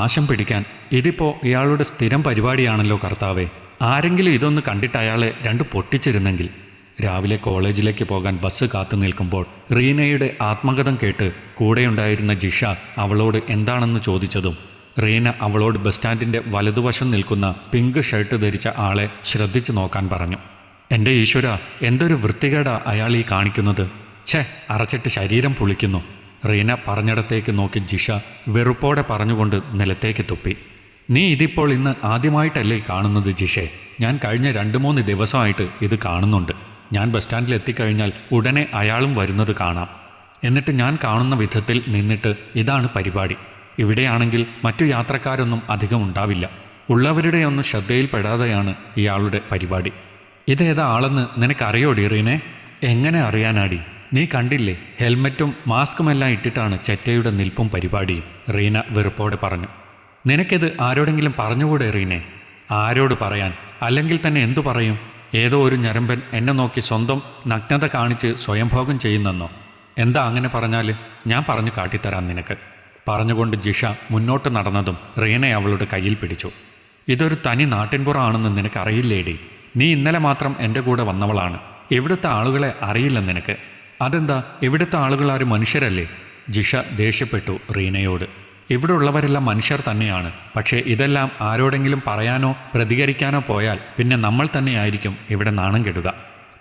നാശം പിടിക്കാൻ. ഇതിപ്പോൾ ഇയാളുടെ സ്ഥിരം പരിപാടിയാണല്ലോ കർത്താവേ. ആരെങ്കിലും ഇതൊന്ന് കണ്ടിട്ട് അയാളെ രണ്ട് പൊട്ടിച്ചിരുന്നെങ്കിൽ. രാവിലെ കോളേജിലേക്ക് പോകാൻ ബസ് കാത്തു നിൽക്കുമ്പോൾ റീനയുടെ ആത്മകഥം കേട്ട് കൂടെയുണ്ടായിരുന്ന ജിഷ അവളോട് എന്താണെന്ന് ചോദിച്ചതും റീന അവളോട് ബസ് സ്റ്റാൻഡിൻ്റെ വലതുവശം നിൽക്കുന്ന പിങ്ക് ഷർട്ട് ധരിച്ച ആളെ ശ്രദ്ധിച്ചു നോക്കാൻ പറഞ്ഞു. എൻ്റെ ഈശ്വര, എന്തൊരു വൃത്തികേടാ അയാൾ ഈ കാണിക്കുന്നത്. ഛേ, അറച്ചിട്ട് ശരീരം പുളിക്കുന്നു. റീന പറഞ്ഞിടത്തേക്ക് നോക്കി ജിഷ വെറുപ്പോടെ പറഞ്ഞുകൊണ്ട് നിലത്തേക്ക് തുപ്പി. നീ ഇതിപ്പോൾ ഇന്ന് ആദ്യമായിട്ടല്ലേ കാണുന്നത് ജിഷേ? ഞാൻ കഴിഞ്ഞ 2-3 ദിവസമായിട്ട് ഇത് കാണുന്നുണ്ട്. ഞാൻ ബസ് സ്റ്റാൻഡിൽ എത്തിക്കഴിഞ്ഞാൽ ഉടനെ അയാളും വരുന്നത് കാണാം. എന്നിട്ട് ഞാൻ കാണുന്ന വിധത്തിൽ നിന്നിട്ട് ഇതാണ് പരിപാടി. ഇവിടെയാണെങ്കിൽ മറ്റു യാത്രക്കാരൊന്നും അധികം ഉണ്ടാവില്ല. ഉള്ളവരുടെയൊന്നും ശ്രദ്ധയിൽപ്പെടാതെയാണ് ഇയാളുടെ പരിപാടി. ഇതേതാ ആളെന്ന് നിനക്കറിയോടി റീനെ? എങ്ങനെ അറിയാനാടി? നീ കണ്ടില്ലേ, ഹെൽമറ്റും മാസ്കുമെല്ലാം ഇട്ടിട്ടാണ് ചെറ്റയുടെ നിൽപ്പും പരിപാടിയും. റീന വെറുപ്പോടെ പറഞ്ഞു. നിനക്കിത് ആരോടെങ്കിലും പറഞ്ഞുകൂടെ റീനെ? ആരോട് പറയാൻ? അല്ലെങ്കിൽ തന്നെ എന്തു പറയും? ഏതോ ഒരു ഞരമ്പൻ എന്നെ നോക്കി സ്വന്തം നഗ്നത കാണിച്ച് സ്വയംഭോഗം ചെയ്യുന്നെന്നോ? എന്താ അങ്ങനെ പറഞ്ഞാൽ ഞാൻ പറഞ്ഞു കാട്ടിത്തരാം നിനക്ക്. പറഞ്ഞുകൊണ്ട് ജിഷ മുന്നോട്ട് നടന്നതും റീനെ അവളുടെ കയ്യിൽ പിടിച്ചു. ഇതൊരു തനി നാട്ടിൻപുറമാണെന്ന് നിനക്കറിയില്ലേടി? നീ ഇന്നലെ മാത്രം എൻ്റെ കൂടെ വന്നവളാണ്. ഇവിടുത്തെ ആളുകളെ അറിയില്ല നിനക്ക്. അതെന്താ, ഇവിടുത്തെ ആളുകളാരും മനുഷ്യരല്ലേ? ജിഷ ദേഷ്യപ്പെട്ടു റീനയോട്. ഇവിടെ ഉള്ളവരെല്ലാം മനുഷ്യർ തന്നെയാണ്. പക്ഷേ ഇതെല്ലാം ആരോടെങ്കിലും പറയാനോ പ്രതികരിക്കാനോ പോയാൽ പിന്നെ നമ്മൾ തന്നെയായിരിക്കും ഇവിടെ നാണം കെടുക.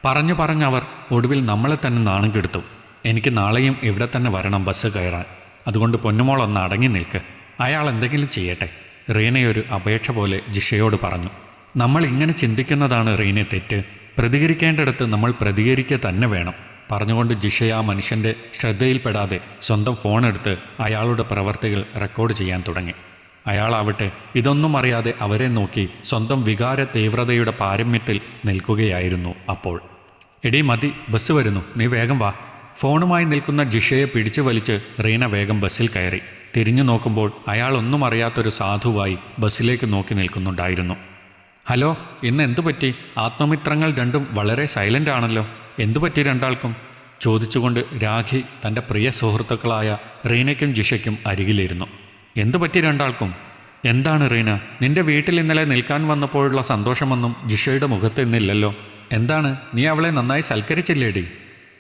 പറഞ്ഞവർ ഒടുവിൽ നമ്മളെ തന്നെ നാണം കെടുത്തും. എനിക്ക് നാളെയും ഇവിടെ തന്നെ വരണം ബസ് കയറാൻ. അതുകൊണ്ട് പൊന്നുമോൾ ഒന്ന് അടങ്ങി നിൽക്ക്. അയാൾ എന്തെങ്കിലും ചെയ്യട്ടെ. റീനയൊരു അപേക്ഷ പോലെ ജിഷയോട് പറഞ്ഞു. നമ്മൾ ഇങ്ങനെ ചിന്തിക്കുന്നതാണ് റീനെ തെറ്റ്. പ്രതികരിക്കേണ്ടിടത്ത് നമ്മൾ പ്രതികരിക്കുക തന്നെ വേണം. പറഞ്ഞുകൊണ്ട് ജിഷ ആ മനുഷ്യൻ്റെ ശ്രദ്ധയിൽപ്പെടാതെ സ്വന്തം ഫോണെടുത്ത് അയാളുടെ പ്രവർത്തികൾ റെക്കോർഡ് ചെയ്യാൻ തുടങ്ങി. അയാളാവട്ടെ ഇതൊന്നും അറിയാതെ അവരെ നോക്കി സ്വന്തം വികാര തീവ്രതയുടെ പാരമ്യത്തിൽ നിൽക്കുകയായിരുന്നു. അപ്പോൾ എടീ മതി, ബസ് വരുന്നു, നീ വേഗം വാ. ഫോണുമായി നിൽക്കുന്ന ജിഷയെ പിടിച്ചു വലിച്ച് റീന വേഗം ബസ്സിൽ കയറി. തിരിഞ്ഞു നോക്കുമ്പോൾ അയാളൊന്നും അറിയാത്തൊരു സാധുവായി ബസ്സിലേക്ക് നോക്കി നിൽക്കുന്നുണ്ടായിരുന്നു. ഹലോ, ഇന്ന് എന്തു പറ്റി? ആത്മമിത്രങ്ങൾ രണ്ടും വളരെ സൈലൻ്റ് ആണല്ലോ. എന്തുപറ്റി രണ്ടാൾക്കും? ചോദിച്ചുകൊണ്ട് രാഖി തൻ്റെ പ്രിയ സുഹൃത്തുക്കളായ റീനയ്ക്കും ജിഷയ്ക്കും അരികിലിരുന്നു. എന്തുപറ്റി രണ്ടാൾക്കും? എന്താണ് റീന, നിന്റെ വീട്ടിൽ ഇന്നലെ നിൽക്കാൻ വന്നപ്പോഴുള്ള സന്തോഷമൊന്നും ജിഷയുടെ മുഖത്ത് ഇന്നില്ലല്ലോ. എന്താണ്, നീ അവളെ നന്നായി സൽക്കരിച്ചില്ലേടി?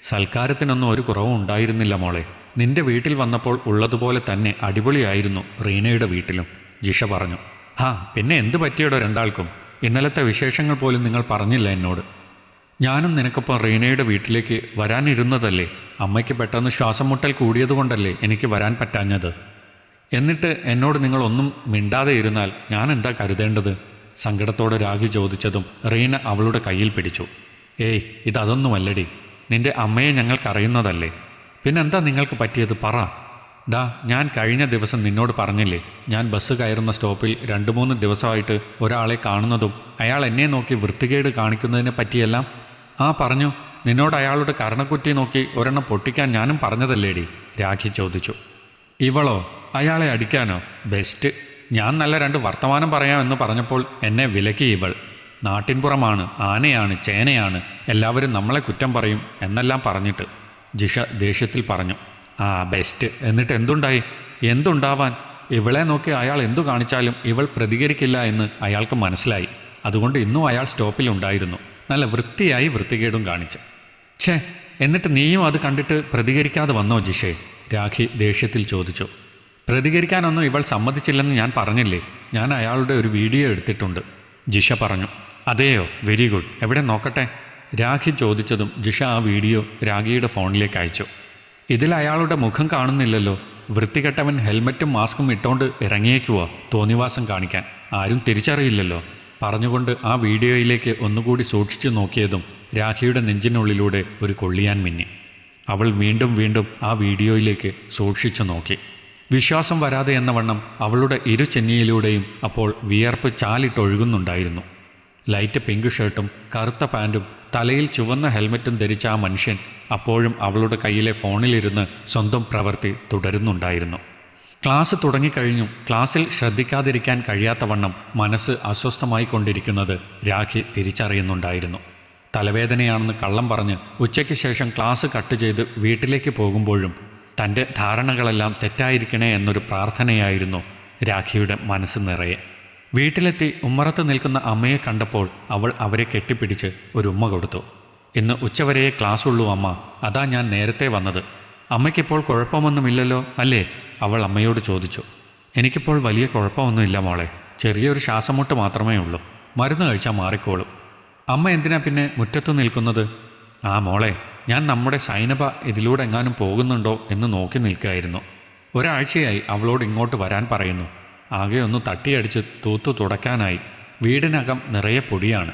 സൽക്കാരത്തിനൊന്നും ഒരു കുറവും ഉണ്ടായിരുന്നില്ല മോളെ. നിന്റെ വീട്ടിൽ വന്നപ്പോൾ ഉള്ളതുപോലെ തന്നെ അടിപൊളിയായിരുന്നു റീനയുടെ വീട്ടിലും, ജിഷ പറഞ്ഞു. പിന്നെ എന്തു പറ്റിയടോ രണ്ടാൾക്കും? ഇന്നലത്തെ വിശേഷങ്ങൾ പോലും നിങ്ങൾ പറഞ്ഞില്ല എന്നോട്. ഞാനും നിനക്കൊപ്പം റീനയുടെ വീട്ടിലേക്ക് വരാനിരുന്നതല്ലേ. അമ്മയ്ക്ക് പെട്ടെന്ന് ശ്വാസം മുട്ടൽ കൂടിയതുകൊണ്ടല്ലേ എനിക്ക് വരാൻ പറ്റാഞ്ഞത്. എന്നിട്ട് എന്നോട് നിങ്ങളൊന്നും മിണ്ടാതെ ഇരുന്നാൽ ഞാൻ എന്താ കരുതേണ്ടത്? സങ്കടത്തോടെ രാഖി ചോദിച്ചതും റീന അവളുടെ കയ്യിൽ പിടിച്ചു. ഏയ്, ഇതൊന്നുമല്ലടി. നിന്റെ അമ്മയെ ഞങ്ങൾക്കറിയുന്നതല്ലേ. പിന്നെന്താ നിങ്ങൾക്ക് പറ്റിയത് പറ. ഞാൻ കഴിഞ്ഞ ദിവസം നിന്നോട് പറഞ്ഞില്ലേ, ഞാൻ ബസ് കയറുന്ന സ്റ്റോപ്പിൽ 2-3 ദിവസമായിട്ട് ഒരാളെ കാണുന്നതും അയാൾ എന്നെ നോക്കി വൃത്തികേട് കാണിക്കുന്നതിനെ പറ്റിയെല്ലാം. പറഞ്ഞു. നിന്നോട് അയാളുടെ കർണക്കുറ്റി നോക്കി ഒരെണ്ണം പൊട്ടിക്കാൻ ഞാനും പറഞ്ഞതല്ലേടി? രാഖി ചോദിച്ചു. ഇവളോ? അയാളെ അടിക്കാനോ? ബെസ്റ്റ്. ഞാൻ നല്ല 2 വർത്തമാനം പറയാമെന്ന് പറഞ്ഞപ്പോൾ എന്നെ വിലക്കി ഇവൾ. നാട്ടിൻപുറമാണ്, ആനയാണ്, ചേനയാണ്, എല്ലാവരും നമ്മളെ കുറ്റം പറയും എന്നെല്ലാം പറഞ്ഞിട്ട് ജിഷ ദേഷ്യത്തിൽ പറഞ്ഞു. ബെസ്റ്റ്. എന്നിട്ട് എന്തുണ്ടായി? എന്തുണ്ടാവാൻ? ഇവളെ നോക്കി അയാൾ എന്തു കാണിച്ചാലും ഇവൾ പ്രതികരിക്കില്ല എന്ന് അയാൾക്ക് മനസ്സിലായി. അതുകൊണ്ട് ഇന്നും അയാൾ സ്റ്റോപ്പിലുണ്ടായിരുന്നു, നല്ല വൃത്തിയായി വൃത്തികേടും കാണിച്ച്. ഛേ, എന്നിട്ട് നീയും അത് കണ്ടിട്ട് പ്രതികരിക്കാതെ വന്നോ ജിഷേ? രാഖി ദേഷ്യത്തിൽ ചോദിച്ചു. പ്രതികരിക്കാനൊന്നും ഇവൾ സമ്മതിച്ചില്ലെന്ന് ഞാൻ പറഞ്ഞില്ലേ. ഞാൻ അയാളുടെ ഒരു വീഡിയോ എടുത്തിട്ടുണ്ട്, ജിഷ പറഞ്ഞു. അതെയോ? Very good. എവിടെ നോക്കട്ടെ? രാഖി ചോദിച്ചതും ജിഷ ആ വീഡിയോ രാഖിയുടെ ഫോണിലേക്ക് അയച്ചു. ഇതിൽ അയാളുടെ മുഖം കാണുന്നില്ലല്ലോ. വൃത്തികെട്ടവൻ ഹെൽമറ്റും മാസ്കും ഇട്ടുകൊണ്ട് ഇറങ്ങിയേക്കുവാ തോന്നിവാസം കാണിക്കാൻ. ആരും തിരിച്ചറിയില്ലല്ലോ. പറഞ്ഞുകൊണ്ട് ആ വീഡിയോയിലേക്ക് ഒന്നുകൂടി സൂക്ഷിച്ചു നോക്കിയതും രാഖിയുടെ നെഞ്ചിനുള്ളിലൂടെ ഒരു കൊള്ളിയാൻ മിന്നി. അവൾ വീണ്ടും വീണ്ടും ആ വീഡിയോയിലേക്ക് സൂക്ഷിച്ചു നോക്കി. വിശ്വാസം വരാതെ എന്ന വണ്ണം അവളുടെ ഇരു ചെന്നിയിലൂടെയും അപ്പോൾ വിയർപ്പ് ചാലിട്ടൊഴുകുന്നുണ്ടായിരുന്നു. ലൈറ്റ് പിങ്ക് ഷർട്ടും കറുത്ത പാൻറ്റും തലയിൽ ചുവന്ന ഹെൽമറ്റും ധരിച്ച ആ മനുഷ്യൻ അപ്പോഴും അവളുടെ കയ്യിലെ ഫോണിലിരുന്ന് സ്വന്തം പ്രവൃത്തി തുടരുന്നുണ്ടായിരുന്നു. ക്ലാസ് തുടങ്ങിക്കഴിഞ്ഞു. ക്ലാസ്സിൽ ശ്രദ്ധിക്കാതിരിക്കാൻ കഴിയാത്തവണ്ണം മനസ്സ് അസ്വസ്ഥമായി കൊണ്ടിരിക്കുന്നത് രാഖി തിരിച്ചറിയുന്നുണ്ടായിരുന്നു. തലവേദനയാണെന്ന് കള്ളം പറഞ്ഞ് ഉച്ചയ്ക്ക് ശേഷം ക്ലാസ് കട്ട് ചെയ്ത് വീട്ടിലേക്ക് പോകുമ്പോഴും തൻ്റെ ധാരണകളെല്ലാം തെറ്റായിരിക്കണേ എന്നൊരു പ്രാർത്ഥനയായിരുന്നു രാഖിയുടെ മനസ്സ് നിറയെ. വീട്ടിലെത്തി ഉമ്മറത്ത് നിൽക്കുന്ന അമ്മയെ കണ്ടപ്പോൾ അവൾ അവരെ കെട്ടിപ്പിടിച്ച് ഒരു ഉമ്മ കൊടുത്തു. ഇന്ന് ഉച്ചവരെയേ ക്ലാസ് ഉള്ളൂ അമ്മ, അതാ ഞാൻ നേരത്തെ വന്നത്. അമ്മയ്ക്കിപ്പോൾ കുഴപ്പമൊന്നുമില്ലല്ലോ അല്ലേ? അവൾ അമ്മയോട് ചോദിച്ചു. എനിക്കിപ്പോൾ വലിയ കുഴപ്പമൊന്നുമില്ല മോളെ, ചെറിയൊരു ശ്വാസമുട്ട് മാത്രമേ ഉള്ളൂ, മരുന്ന് കഴിച്ചാൽ മാറിക്കോളും. അമ്മ എന്തിനാ പിന്നെ മുറ്റത്ത് നിൽക്കുന്നത്? ആ മോളെ, ഞാൻ നമ്മുടെ സൈനബ ഇതിലൂടെ എങ്ങാനും പോകുന്നുണ്ടോ എന്ന് നോക്കി നിൽക്കുകയായിരുന്നു. ഒരാഴ്ചയായി അവളോട് ഇങ്ങോട്ട് വരാൻ പറയുന്നു. ആകെ ഒന്ന് തട്ടിയടിച്ച് തൂത്തു തുടയ്ക്കാനായി. വീടിനകം നിറയെ പൊടിയാണ്.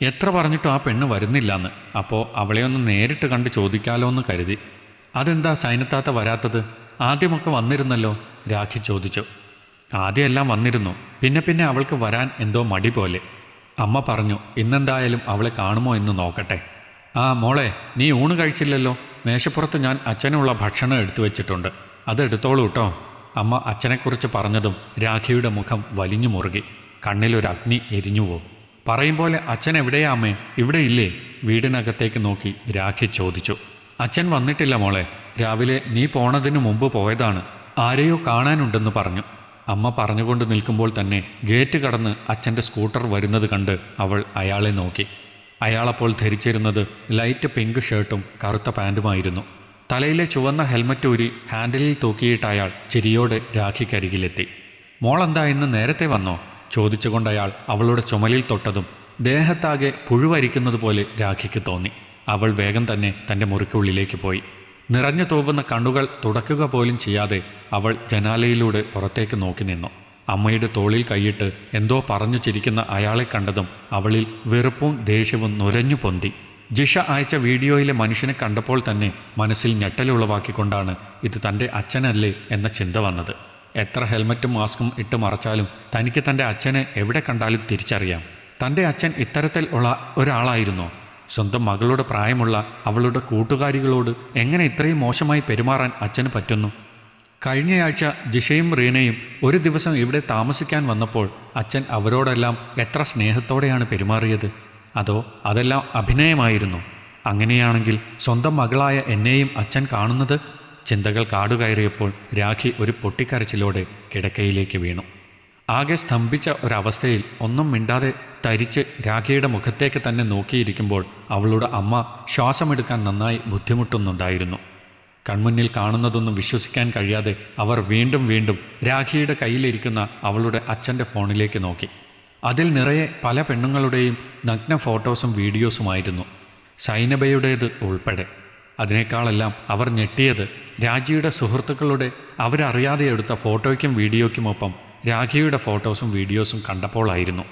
എത്ര പറഞ്ഞിട്ടും ആ പെണ്ണ് വരുന്നില്ലെന്ന്. അപ്പോൾ അവളെ ഒന്ന് നേരിട്ട് കണ്ട് ചോദിക്കാലോ എന്ന് കരുതി. അതെന്താ സൈനത്താത്ത വരാത്തത്? ആദ്യമൊക്കെ വന്നിരുന്നല്ലോ, രാഖി ചോദിച്ചു. ആദ്യമെല്ലാം വന്നിരുന്നു, പിന്നെ അവൾക്ക് വരാൻ എന്തോ മടി പോലെ. അമ്മ പറഞ്ഞു, ഇന്നെന്തായാലും അവളെ കാണുമോ എന്ന് നോക്കട്ടെ. ആ മോളെ, നീ ഊണ് കഴിച്ചില്ലല്ലോ. മേശപ്പുറത്ത് ഞാൻ അച്ഛനുള്ള ഭക്ഷണം എടുത്തു വെച്ചിട്ടുണ്ട്, അത് എടുത്തോളൂ കേട്ടോ. അമ്മ അച്ഛനെക്കുറിച്ച് പറഞ്ഞതും രാഖിയുടെ മുഖം വലിഞ്ഞു മുറുകി. കണ്ണിലൊരു അഗ്നി എരിഞ്ഞുവോ. പറയും പോലെ അച്ഛൻ എവിടെയാ അമ്മേ? ഇവിടെ ഇല്ലേ? വീടിനകത്തേക്ക് നോക്കി രാഖി ചോദിച്ചു. അച്ഛൻ വന്നിട്ടില്ല മോളെ, രാവിലെ നീ പോണതിന് മുമ്പ് പോയതാണ്. ആരെയോ കാണാനുണ്ടെന്ന് പറഞ്ഞു. അമ്മ പറഞ്ഞുകൊണ്ട് നിൽക്കുമ്പോൾ തന്നെ ഗേറ്റ് കടന്ന് അച്ഛൻ്റെ സ്കൂട്ടർ വരുന്നത് കണ്ട് അവൾ അയാളെ നോക്കി. അയാളപ്പോൾ ധരിച്ചിരുന്നത് ലൈറ്റ് പിങ്ക് ഷർട്ടും കറുത്ത പാൻറ്റുമായിരുന്നു. തലയിലെ ചുവന്ന ഹെൽമറ്റ് ഊരി ഹാൻഡിലിൽ തൂക്കിയിട്ട് അയാൾ ചിരിയോടെ രാഖിക്കരികിലെത്തി. മോളെന്താ ഇന്ന് നേരത്തെ വന്നോ? ചോദിച്ചുകൊണ്ടയാൾ അവളുടെ ചുമലിൽ തൊട്ടതും ദേഹത്താകെ പുഴുവരിക്കുന്നത് പോലെ രാഖിക്ക് തോന്നി. അവൾ വേഗം തന്നെ തൻ്റെ മുറിക്കുള്ളിലേക്ക് പോയി. നിറഞ്ഞു തൂവുന്ന കണ്ണുകൾ തുടക്കുക പോലും ചെയ്യാതെ അവൾ ജനാലയിലൂടെ പുറത്തേക്ക് നോക്കി നിന്നു. അമ്മയുടെ തോളിൽ കൈയിട്ട് എന്തോ പറഞ്ഞു ചിരിക്കുന്ന അയാളെ കണ്ടതും അവളിൽ വെറുപ്പും ദേഷ്യവും നുരഞ്ഞു പൊന്തി. ജിഷ അയച്ച വീഡിയോയിലെ മനുഷ്യനെ കണ്ടപ്പോൾ തന്നെ മനസ്സിൽ ഞെട്ടലുളവാക്കിക്കൊണ്ടാണ് ഇത് തൻ്റെ അച്ഛനല്ലേ എന്ന ചിന്ത വന്നത്. എത്ര ഹെൽമറ്റും മാസ്കും ഇട്ട് മറച്ചാലും തനിക്ക് തൻ്റെ അച്ഛനെ എവിടെ കണ്ടാലും തിരിച്ചറിയാം. തൻ്റെ അച്ഛൻ ഇത്തരത്തിൽ ഉള്ള ഒരാളായിരുന്നോ? സ്വന്തം മകളുടെ പ്രായമുള്ള അവളുടെ കൂട്ടുകാരികളോട് എങ്ങനെ ഇത്രയും മോശമായി പെരുമാറാൻ അച്ഛന് പറ്റുന്നു? കഴിഞ്ഞയാഴ്ച ജിഷയും റീനയും ഒരു ദിവസം ഇവിടെ താമസിക്കാൻ വന്നപ്പോൾ അച്ഛൻ അവരോടെല്ലാം എത്ര സ്നേഹത്തോടെയാണ് പെരുമാറിയത്. അതോ അതെല്ലാം അഭിനയമായിരുന്നു? അങ്ങനെയാണെങ്കിൽ സ്വന്തം മകളായ എന്നെയും അച്ഛൻ കാണുന്നത്? ചിന്തകൾ കാടുകയറിയപ്പോൾ രാഖി ഒരു പൊട്ടിക്കരച്ചിലോടെ കിടക്കയിലേക്ക് വീണു. ആകെ സ്തംഭിച്ച ഒരവസ്ഥയിൽ ഒന്നും മിണ്ടാതെ തരിച്ച് രാഖിയുടെ മുഖത്തേക്ക് തന്നെ നോക്കിയിരിക്കുമ്പോൾ അവളുടെ അമ്മ ശ്വാസമെടുക്കാൻ നന്നായി ബുദ്ധിമുട്ടുന്നുണ്ടായിരുന്നു. കൺമുന്നിൽ കാണുന്നതൊന്നും വിശ്വസിക്കാൻ കഴിയാതെ അവർ വീണ്ടും വീണ്ടും രാഖിയുടെ കയ്യിലിരിക്കുന്ന അവളുടെ അച്ഛൻ്റെ ഫോണിലേക്ക് നോക്കി. അതിൽ നിറയെ പല പെണ്ണുങ്ങളുടെയും നഗ്ന ഫോട്ടോസും വീഡിയോസുമായിരുന്നു, സൈനബയുടേത് ഉൾപ്പെടെ. അതിനേക്കാളെല്ലാം അവർ ഞെട്ടിയത് രാജിയുടെ സുഹൃത്തുക്കളുടെ അവരറിയാതെ എടുത്ത ഫോട്ടോയ്ക്കും വീഡിയോയ്ക്കുമൊപ്പം രാഖിയുടെ ഫോട്ടോസും വീഡിയോസും കണ്ടപ്പോഴായിരുന്നു.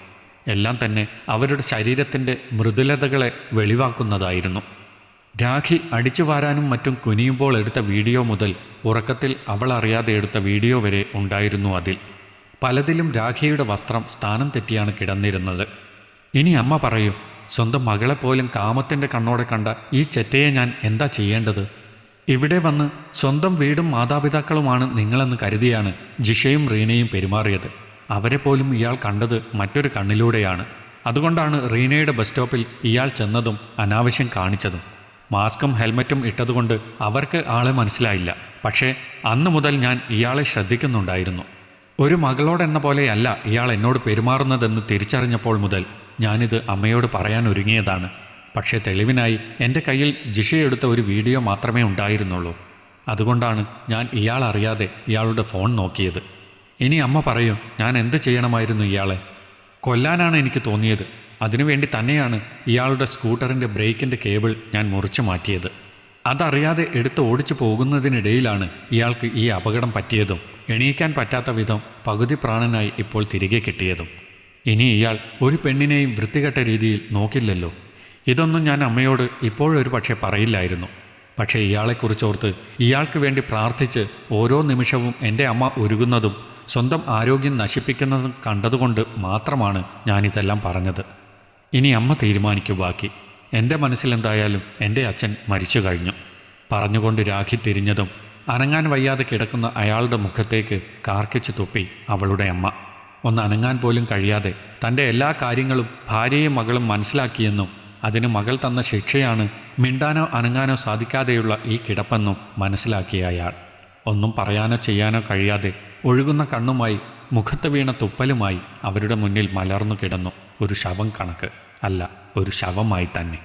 എല്ലാം തന്നെ അവരുടെ ശരീരത്തിൻ്റെ മൃദുലതകളെ വെളിവാക്കുന്നതായിരുന്നു. രാഖി അടിച്ചു വാരാനും മറ്റും കുനിയുമ്പോൾ എടുത്ത വീഡിയോ മുതൽ ഉറക്കത്തിൽ അവൾ അറിയാതെ എടുത്ത വീഡിയോ വരെ ഉണ്ടായിരുന്നു. അതിൽ പലതിലും രാഖിയുടെ വസ്ത്രം സ്ഥാനം തെറ്റിയാണ് കിടന്നിരുന്നത്. ഇനി അമ്മ പറയൂ, സ്വന്തം മകളെപ്പോലും കാമത്തിൻ്റെ കണ്ണോടെ കണ്ട ഈ ചെറ്റയെ ഞാൻ എന്താ ചെയ്യേണ്ടത്? ഇവിടെ വന്ന് സ്വന്തം വീടും മാതാപിതാക്കളുമാണ് നിങ്ങളെന്ന് കരുതിയാണ് ജിഷയും റീനയും പെരുമാറിയത്. അവരെ പോലും ഇയാൾ കണ്ടത് മറ്റൊരു കണ്ണിലൂടെയാണ്. അതുകൊണ്ടാണ് റീനയുടെ ബസ് സ്റ്റോപ്പിൽ ഇയാൾ ചെന്നതും അനാവശ്യം കാണിച്ചതും. മാസ്കും ഹെൽമറ്റും ഇട്ടതുകൊണ്ട് അവർക്ക് ആളെ മനസ്സിലായില്ല. പക്ഷേ അന്നു മുതൽ ഞാൻ ഇയാളെ ശ്രദ്ധിക്കുന്നുണ്ടായിരുന്നു. ഒരു മകളോടെന്ന പോലെയല്ല ഇയാൾ എന്നോട് പെരുമാറുന്നതെന്ന് തിരിച്ചറിഞ്ഞപ്പോൾ മുതൽ ഞാനിത് അമ്മയോട് പറയാൻ ഒരുങ്ങിയതാണ്. പക്ഷേ തെളിവിനായി എൻ്റെ കയ്യിൽ ജിഷയെടുത്ത ഒരു വീഡിയോ മാത്രമേ ഉണ്ടായിരുന്നുള്ളൂ. അതുകൊണ്ടാണ് ഞാൻ ഇയാൾ അറിയാതെ ഇയാളുടെ ഫോൺ നോക്കിയത്. ഇനി അമ്മ പറയൂ, ഞാൻ എന്ത് ചെയ്യണമായിരുന്നു? ഇയാളെ കൊല്ലാനാണ് എനിക്ക് തോന്നിയത്. അതിനുവേണ്ടി തന്നെയാണ് ഇയാളുടെ സ്കൂട്ടറിൻ്റെ ബ്രേക്കിൻ്റെ കേബിൾ ഞാൻ മുറിച്ചു മാറ്റിയത്. അതറിയാതെ എടുത്ത് ഓടിച്ചു പോകുന്നതിനിടയിലാണ് ഇയാൾക്ക് ഈ അപകടം പറ്റിയതും എണീക്കാൻ പറ്റാത്ത വിധം പകുതി പ്രാണനായി ഇപ്പോൾ തിരികെ കിട്ടിയതും. ഇനി ഇയാൾ ഒരു പെണ്ണിനെയും വൃത്തികെട്ട രീതിയിൽ നോക്കില്ലല്ലോ. ഇതൊന്നും ഞാൻ അമ്മയോട് ഇപ്പോഴൊരു പക്ഷേ പറയില്ലായിരുന്നു. പക്ഷേ ഇയാളെക്കുറിച്ചോർത്ത് ഇയാൾക്ക് വേണ്ടി പ്രാർത്ഥിച്ച് ഓരോ നിമിഷവും എൻ്റെ അമ്മ ഒരുങ്ങുന്നതും സ്വന്തം ആരോഗ്യം നശിപ്പിക്കുന്നതും കണ്ടതുകൊണ്ട് മാത്രമാണ് ഞാനിതെല്ലാം പറഞ്ഞത്. ഇനി അമ്മ തീരുമാനിക്കൂ ബാക്കി. എൻ്റെ മനസ്സിലെന്തായാലും എൻ്റെ അച്ഛൻ മരിച്ചു കഴിഞ്ഞു. പറഞ്ഞുകൊണ്ട് രാഖി തിരിഞ്ഞതും അനങ്ങാൻ വയ്യാതെ കിടക്കുന്ന അയാളുടെ മുഖത്തേക്ക് കാർക്കിച്ചു തുപ്പി അവളുടെ അമ്മ. ഒന്ന് അനങ്ങാൻ പോലും കഴിയാതെ തൻ്റെ എല്ലാ കാര്യങ്ങളും ഭാര്യയും മകളും മനസ്സിലാക്കിയെന്നും അതിന് മകൾ തന്ന ശിക്ഷയാണ് മിണ്ടാനോ അനങ്ങാനോ സാധിക്കാതെയുള്ള ഈ കിടപ്പെന്നും മനസ്സിലാക്കിയ അയാൾ ഒന്നും പറയാനോ ചെയ്യാനോ കഴിയാതെ ഒഴുകുന്ന കണ്ണുമായി മുഖത്ത് വീണ തുപ്പലുമായി അവരുടെ മുന്നിൽ മലർന്നു കിടന്നു ഒരു ശവം കണക്ക്, അല്ല ഒരു ശവമായി തന്നെ.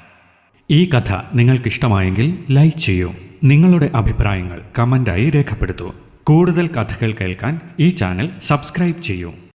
ഈ കഥ നിങ്ങൾക്കിഷ്ടമായെങ്കിൽ ലൈക്ക് ചെയ്യൂ. നിങ്ങളുടെ അഭിപ്രായങ്ങൾ കമൻ്റായി രേഖപ്പെടുത്തൂ. കൂടുതൽ കഥകൾ കേൾക്കാൻ ഈ ചാനൽ സബ്സ്ക്രൈബ് ചെയ്യൂ.